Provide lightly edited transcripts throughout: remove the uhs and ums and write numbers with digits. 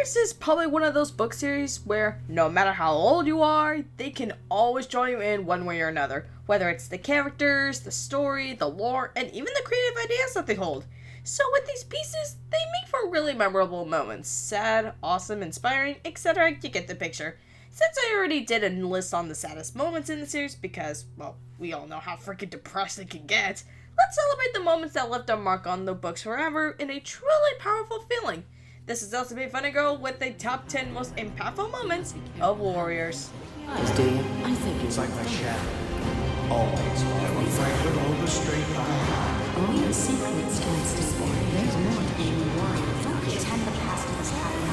Warriors is probably one of those book series where no matter how old you are, they can always draw you in one way or another, whether it's the characters, the story, the lore, and even the creative ideas that they hold. So with these pieces, they make for really memorable moments. Sad, awesome, inspiring, etc. You get the picture. Since I already did a list on the saddest moments in the series because, well, we all know how freaking depressed it can get, let's celebrate the moments that left a mark on the books forever in a truly powerful feeling. This is also Funny Girl with the top 10 most impactful moments of Warriors. Nice, do you? I think It's like my shadow. Always following right with all the strength I have. only secrets against despair. There's more to being a warrior. Don't pretend the past is happening.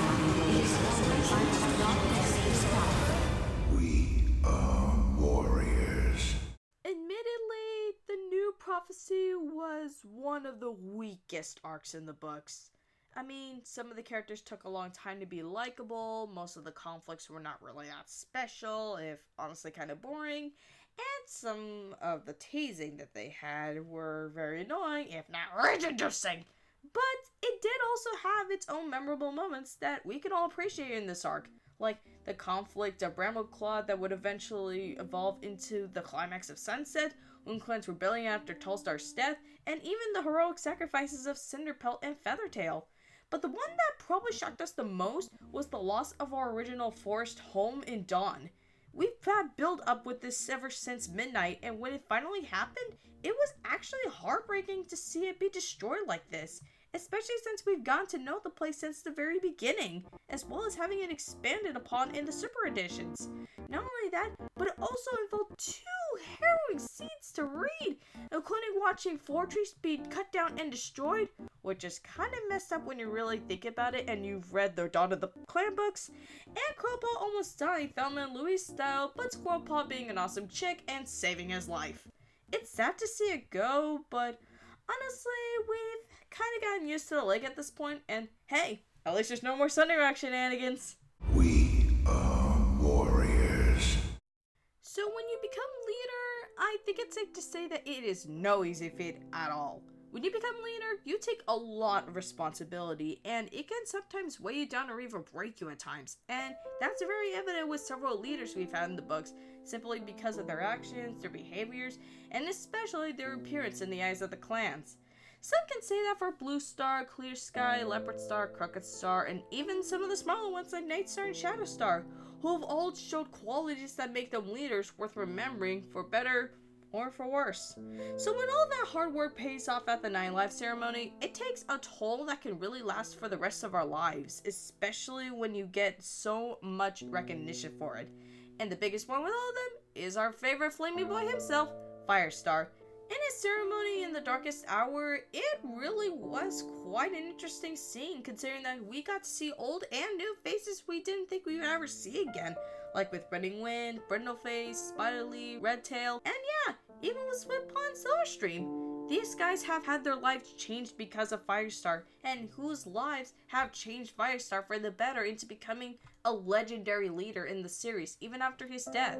We are warriors. Admittedly, the new prophecy was one of the weakest arcs in the books. I mean, some of the characters took a long time to be likable, most of the conflicts were not really that special, if honestly kind of boring, and some of the teasing that they had were very annoying, if not rage-inducing. But it did also have its own memorable moments that we can all appreciate in this arc, like the conflict of Brambleclaw that would eventually evolve into the climax of Sunset, Unclen's rebellion after Tallstar's death, and even the heroic sacrifices of Cinderpelt and Feathertail. But the one that probably shocked us the most was the loss of our original forest home in Dawn. We've had build up with this ever since Midnight, and when it finally happened, it was actually heartbreaking to see it be destroyed like this, especially since we've gotten to know the place since the very beginning, as well as having it expanded upon in the Super Editions. Not only that, but it also involved 2 harrowing scenes to read, including watching 4 trees be cut down and destroyed, which is kind of messed up when you really think about it and you've read the Dawn of the Clan books, and Quillpaw almost dying Thelma and Louise style, but Squirrelpaw being an awesome chick and saving his life. It's sad to see it go, but honestly, we've kind of gotten used to the lake at this point, and hey, at least there's no more Sunday Rock shenanigans. We are warriors. So when you become leader, I think it's safe to say that it is no easy feat at all. When you become leader, you take a lot of responsibility, and it can sometimes weigh you down or even break you at times. And that's very evident with several leaders we've had in the books, simply because of their actions, their behaviors, and especially their appearance in the eyes of the clans. Some can say that for Blue Star, Clear Sky, Leopard Star, Crooked Star, and even some of the smaller ones like Night Star and Shadow Star, who have all showed qualities that make them leaders worth remembering for better or for worse. So when all that hard work pays off at the Nine Lives ceremony, it takes a toll that can really last for the rest of our lives, especially when you get so much recognition for it. And the biggest one with all of them is our favorite flaming boy himself, Firestar. In his ceremony in the darkest hour, it really was quite an interesting scene, considering that we got to see old and new faces we didn't think we would ever see again, like with Running Wind, Brindleface, Spiderly, Redtail, and yeah, even with Swiftpaw and Silverstream. These guys have had their lives changed because of Firestar, and whose lives have changed Firestar for the better into becoming a legendary leader in the series, even after his death.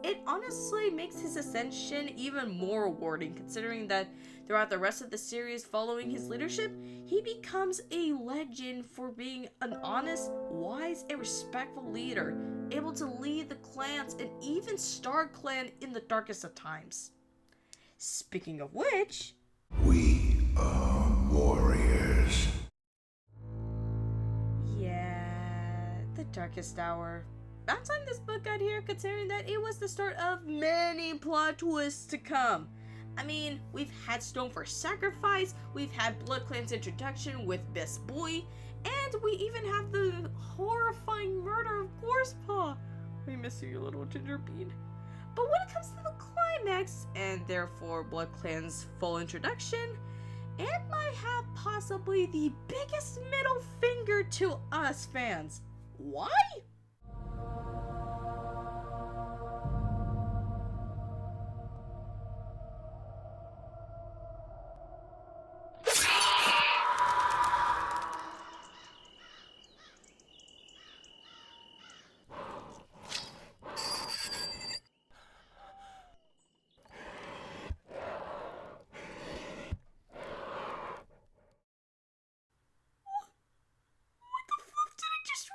It honestly makes his ascension even more rewarding, considering that throughout the rest of the series following his leadership, he becomes a legend for being an honest, wise, and respectful leader, able to lead the clans and even Star Clan in the darkest of times. Speaking of which, We are warriors. yeah, the darkest hour. About time this book got here, considering that it was the start of many plot twists to come. I mean, we've had Stone for Sacrifice, we've had Blood Clan's introduction with Best Boy, and we even have the horrifying murder of Gorsepaw. We miss you, little ginger bean. But when it comes to the climax, and therefore Blood Clan's full introduction, it might have possibly the biggest middle finger to us fans. Why? What the fuck did I just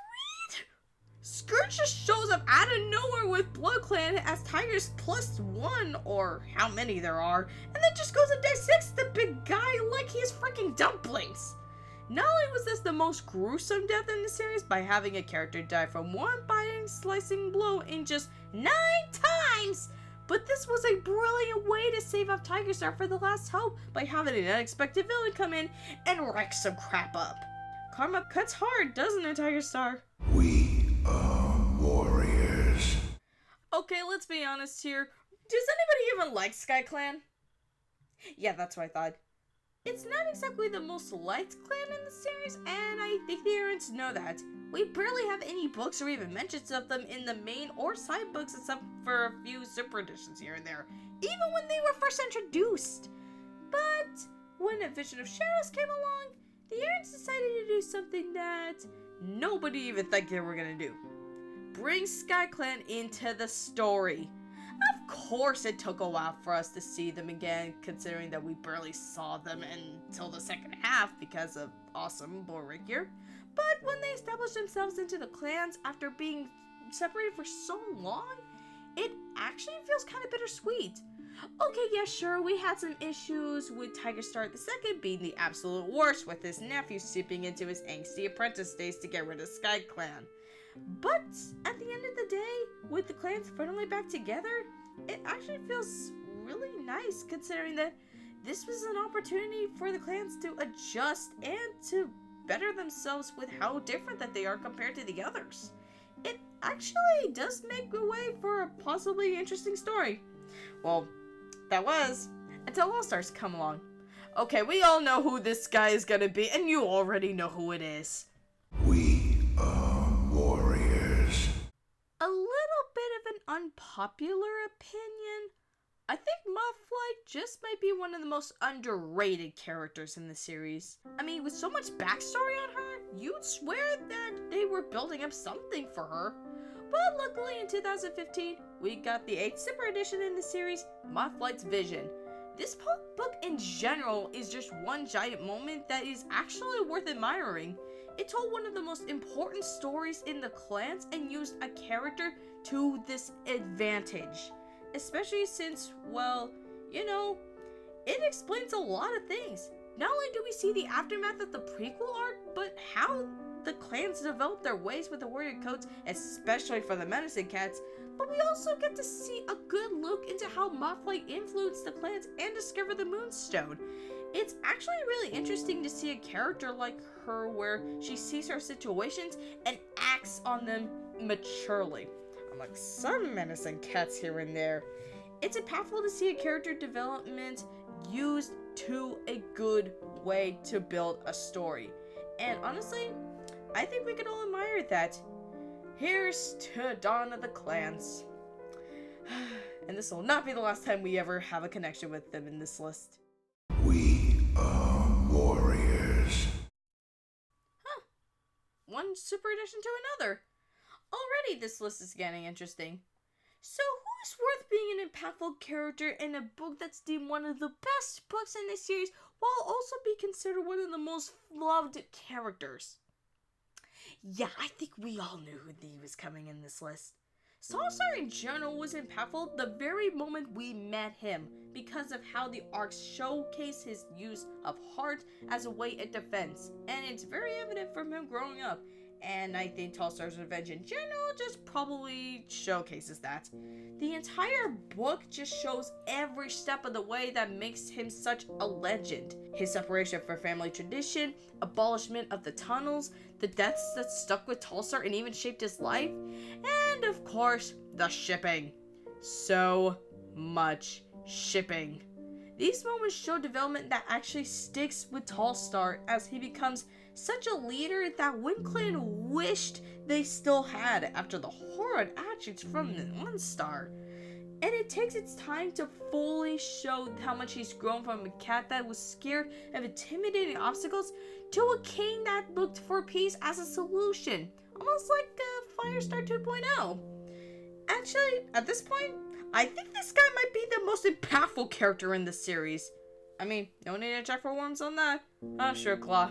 with Blood Clan as Tigers +1, or how many there are, and then just goes and dissects the big guy like he is freaking dumplings. Not only was this the most gruesome death in the series by having a character die from one biting, slicing blow in just 9 times, but this was a brilliant way to save up Tiger Star for the last hope by having an unexpected villain come in and wreck some crap up. Karma cuts hard, doesn't it, Tiger Star? We are warriors. Okay, let's be honest here. Does anybody even like Sky Clan? Yeah, that's what I thought. It's not exactly the most liked clan in the series, and I think the errands know that. We barely have any books or even mentions of them in the main or side books except for a few super editions here and there, even when they were first introduced. But when A Vision of Shadows came along, the errands decided to do something that nobody even thought they were gonna do. Bring Sky Clan into the story. Of course it took a while for us to see them again, considering that we barely saw them until the second half because of awesome Bullrick here. But when they established themselves into the clans after being separated for so long, it actually feels kind of bittersweet. Okay, yeah, sure, we had some issues with Tiger Star II being the absolute worst, with his nephew seeping into his angsty apprentice days to get rid of Sky Clan. But at the end of the day, with the clans finally back together, it actually feels really nice considering that this was an opportunity for the clans to adjust and to better themselves with how different that they are compared to the others. It actually does make a way for a possibly interesting story. Well, that was until All Stars come along. Okay, we all know who this guy is gonna be, and you already know who it is. We are warriors. A little bit of an unpopular opinion. I think Mothlight just might be one of the most underrated characters in the series. I mean, with so much backstory on her, you'd swear that they were building up something for her. But luckily in 2015, we got the 8th Super Edition in the series, Mothlight's Vision. This book in general is just one giant moment that is actually worth admiring. It told one of the most important stories in the clans and used a character to this advantage. Especially since, well, you know, it explains a lot of things. Not only do we see the aftermath of the prequel arc, but how the clans develop their ways with the warrior codes, especially for the menacing cats, but we also get to see a good look into how Mothlight influenced the clans and discover the Moonstone. It's actually really interesting to see a character like her where she sees her situations and acts on them maturely. Unlike some menacing cats here and there, it's impactful to see a character development used to a good way to build a story. And honestly, I think we can all admire that. Here's to Dawn of the Clans. And this will not be the last time we ever have a connection with them in this list. We are warriors. Huh. One super edition to another. Already this list is getting interesting. So who's worth being an impactful character in a book that's deemed one of the best books in this series, while also be considered one of the most loved characters? Yeah, I think we all knew who was coming in this list. Salazar in general was impactful the very moment we met him because of how the arcs showcase his use of heart as a way of defense, and it's very evident from him growing up. And I think Tall Stars Revenge in general just probably showcases that. The entire book just shows every step of the way that makes him such a legend. His separation from family tradition, abolishment of the tunnels, the deaths that stuck with Tallstar and even shaped his life, and of course, the shipping. So much shipping. These moments show development that actually sticks with Tallstar as he becomes such a leader that WindClan wished they still had after the horrid actions from the Unstar. And it takes its time to fully show how much he's grown from a cat that was scared of intimidating obstacles to a king that looked for peace as a solution. Almost like Firestar 2.0. Actually, at this point, I think this guy might be the most impactful character in the series. I mean, no need to check for worms on that. Oh, sure, Claw.